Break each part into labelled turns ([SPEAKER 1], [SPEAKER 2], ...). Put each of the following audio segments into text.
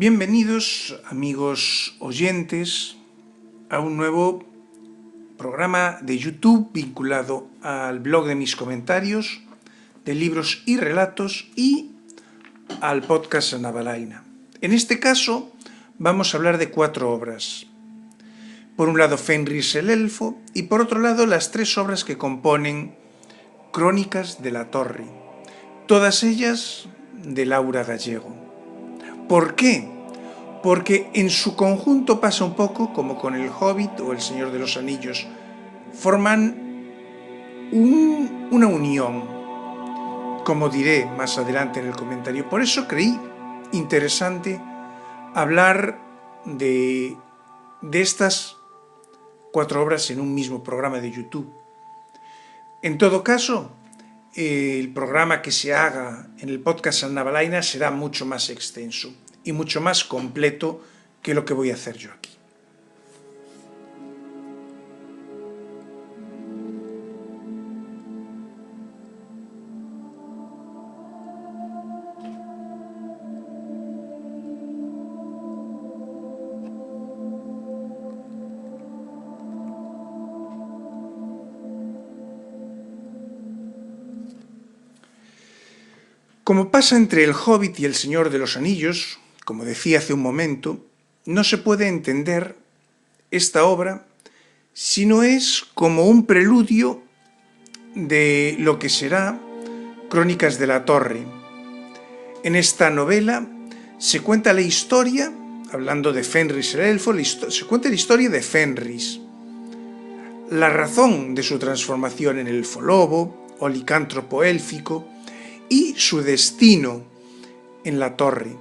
[SPEAKER 1] Bienvenidos, amigos oyentes, a un nuevo programa de YouTube vinculado al blog de mis comentarios de libros y relatos y al podcast Navalaina. En este caso vamos a hablar de 4 obras. Por un lado Fenris el Elfo y por otro lado las 3 obras que componen Crónicas de la Torre, todas ellas de Laura Gallego. ¿Por qué? Porque en su conjunto pasa un poco como con El Hobbit o El Señor de los Anillos. Forman una unión, como diré más adelante en el comentario. Por eso creí interesante hablar de estas 4 obras en un mismo programa de YouTube. En todo caso, el programa que se haga en el podcast Navalaina será mucho más extenso y mucho más completo que lo que voy a hacer yo aquí. Como pasa entre El Hobbit y El Señor de los Anillos, como decía hace un momento, no se puede entender esta obra si no es como un preludio de lo que será Crónicas de la Torre. En esta novela se cuenta la historia, hablando de Fenris el Elfo, se cuenta la historia de Fenris, la razón de su transformación en elfo lobo o licántropo élfico y su destino en la torre.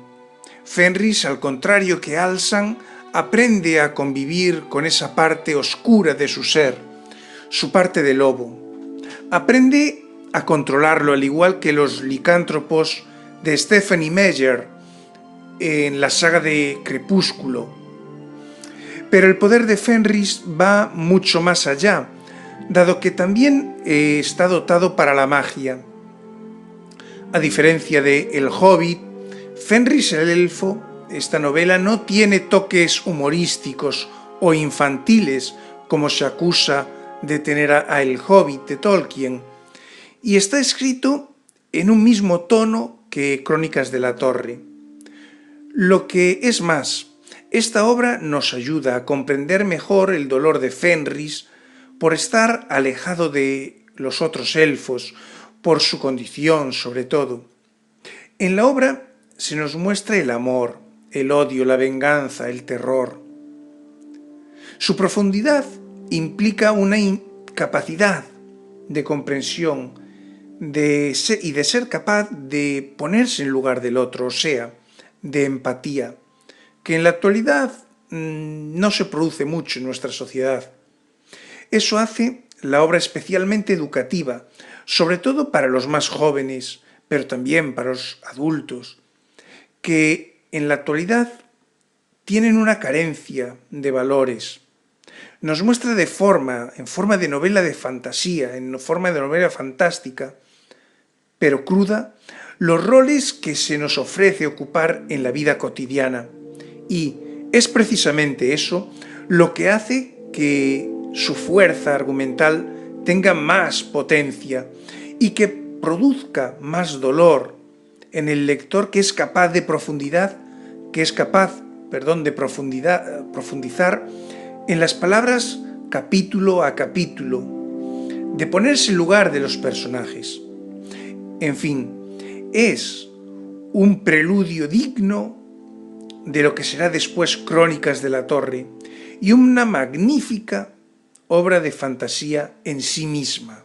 [SPEAKER 1] Fenris, al contrario que Alsan, aprende a convivir con esa parte oscura de su ser, su parte de lobo. Aprende a controlarlo, al igual que los licántropos de Stephenie Meyer en la saga de Crepúsculo. Pero el poder de Fenris va mucho más allá, dado que también está dotado para la magia. A diferencia de El Hobbit, Fenris el Elfo, esta novela no tiene toques humorísticos o infantiles como se acusa de tener a El Hobbit de Tolkien, y está escrito en un mismo tono que Crónicas de la Torre. Lo que es más, esta obra nos ayuda a comprender mejor el dolor de Fenris por estar alejado de los otros elfos, por su condición sobre todo. En la obra se nos muestra el amor, el odio, la venganza, el terror. Su profundidad implica una incapacidad de comprensión y de ser capaz de ponerse en lugar del otro, o sea, de empatía, que en la actualidad no se produce mucho en nuestra sociedad. Eso hace la obra especialmente educativa, sobre todo para los más jóvenes, pero también para los adultos, que en la actualidad tienen una carencia de valores. Nos muestra en forma de novela de fantasía, en forma de novela fantástica, pero cruda, los roles que se nos ofrece ocupar en la vida cotidiana. Y es precisamente eso lo que hace que su fuerza argumental tenga más potencia y que produzca más dolor en el lector que es capaz de profundizar en las palabras capítulo a capítulo, de ponerse en lugar de los personajes. En fin, es un preludio digno de lo que será después Crónicas de la Torre y una magnífica obra de fantasía en sí misma.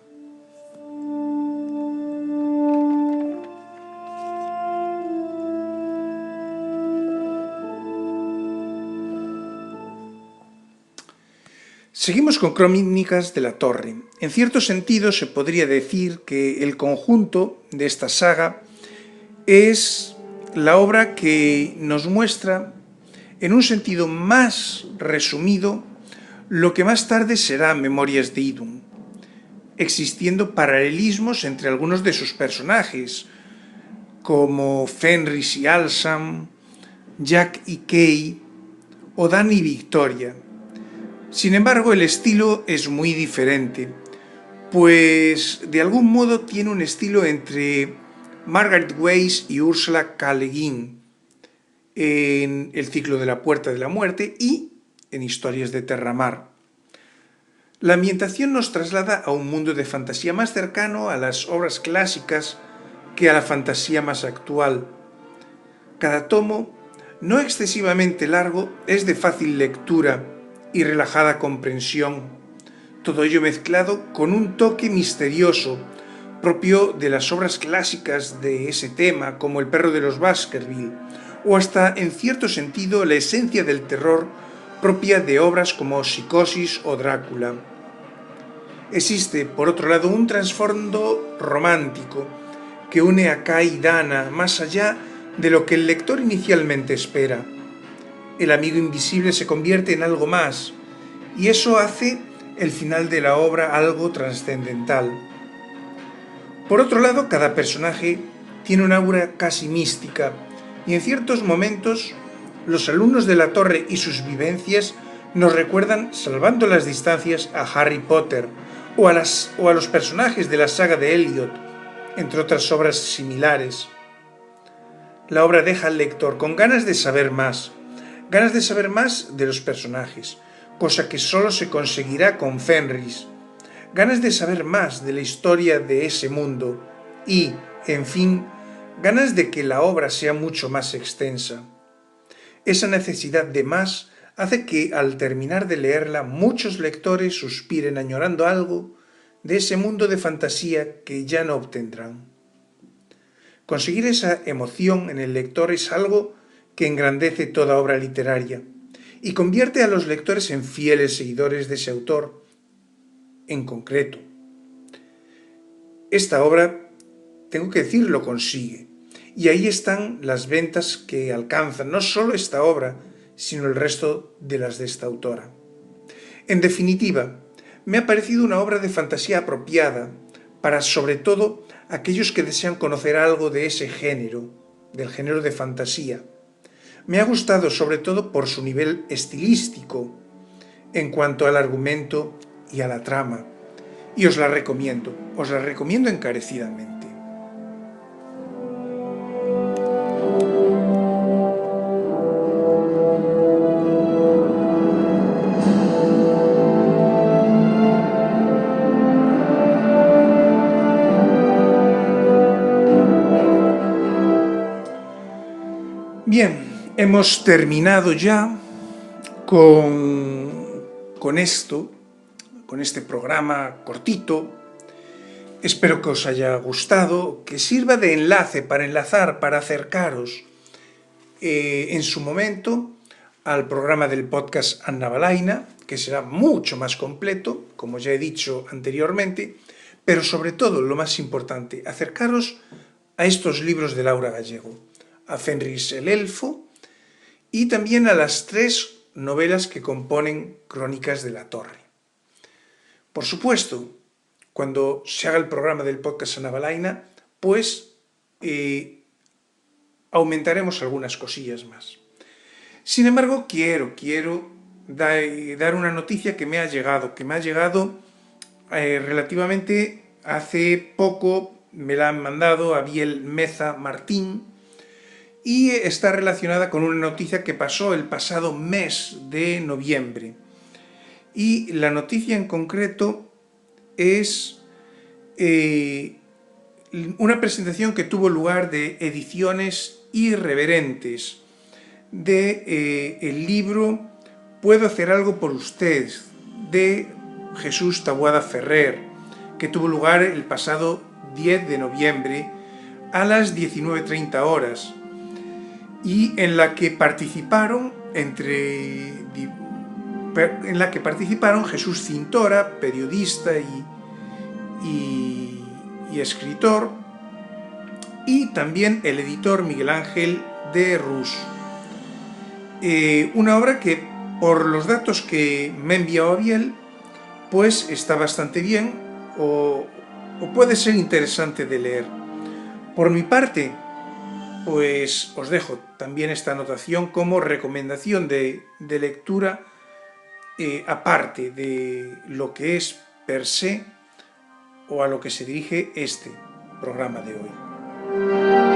[SPEAKER 1] Seguimos con Crónicas de la Torre. En cierto sentido se podría decir que el conjunto de esta saga es la obra que nos muestra, en un sentido más resumido, lo que más tarde será Memorias de Idun, existiendo paralelismos entre algunos de sus personajes, como Fenris y Alsan, Jack y Kay o Dan y Victoria. Sin embargo, el estilo es muy diferente, pues de algún modo tiene un estilo entre Margaret Weis y Ursula K. Le Guin en El ciclo de la puerta de la muerte y en Historias de Terramar. La ambientación nos traslada a un mundo de fantasía más cercano a las obras clásicas que a la fantasía más actual. Cada tomo, no excesivamente largo, es de fácil lectura y relajada comprensión, todo ello mezclado con un toque misterioso propio de las obras clásicas de ese tema, como El perro de los Baskerville, o hasta, en cierto sentido, la esencia del terror propia de obras como Psicosis o Drácula. Existe, por otro lado, un trasfondo romántico que une a Kay y Dana más allá de lo que el lector inicialmente espera. El amigo invisible se convierte en algo más, y eso hace el final de la obra algo trascendental. Por otro lado, cada personaje tiene una aura casi mística, y en ciertos momentos los alumnos de la torre y sus vivencias nos recuerdan, salvando las distancias, a Harry Potter o a los personajes de la saga de Eliot, entre otras obras similares. La obra deja al lector con ganas de saber más de los personajes, cosa que solo se conseguirá con Fenris, ganas de saber más de la historia de ese mundo y, en fin, ganas de que la obra sea mucho más extensa. Esa necesidad de más hace que, al terminar de leerla, muchos lectores suspiren añorando algo de ese mundo de fantasía que ya no obtendrán. Conseguir esa emoción en el lector es algo que engrandece toda obra literaria y convierte a los lectores en fieles seguidores de ese autor en concreto. Esta obra, tengo que decir, lo consigue. Y ahí están las ventas que alcanzan no solo esta obra, sino el resto de las de esta autora. En definitiva, me ha parecido una obra de fantasía apropiada para, sobre todo, aquellos que desean conocer algo de ese género, del género de fantasía. Me ha gustado sobre todo por su nivel estilístico, en cuanto al argumento y a la trama. Y os la recomiendo encarecidamente. Bien, hemos terminado ya con este programa cortito. Espero que os haya gustado, que sirva de enlace para enlazar, para acercaros en su momento al programa del podcast Anna Balaina, que será mucho más completo, como ya he dicho anteriormente, pero sobre todo, lo más importante, acercaros a estos libros de Laura Gallego, a Fenris el Elfo y también a las 3 novelas que componen Crónicas de la Torre. Por supuesto, cuando se haga el programa del podcast Anna Balaina, pues aumentaremos algunas cosillas más. Sin embargo, quiero dar una noticia que me ha llegado relativamente hace poco. Me la han mandado Abiel Meza Martín y está relacionada con una noticia que pasó el pasado mes de noviembre. Y la noticia en concreto es una presentación que tuvo lugar de Ediciones Irreverentes de el libro Puedo hacer algo por usted, de Jesús Taboada Ferrer, que tuvo lugar el pasado 10 de noviembre a las 19:30 horas y en la que participaron Jesús Cintora, periodista y escritor, y también el editor Miguel Ángel de Rus. Una obra que, por los datos que me ha enviado Abiel, pues está bastante bien o puede ser interesante de leer. Por mi parte, pues os dejo también esta anotación como recomendación de lectura aparte de lo que es per se o a lo que se dirige este programa de hoy.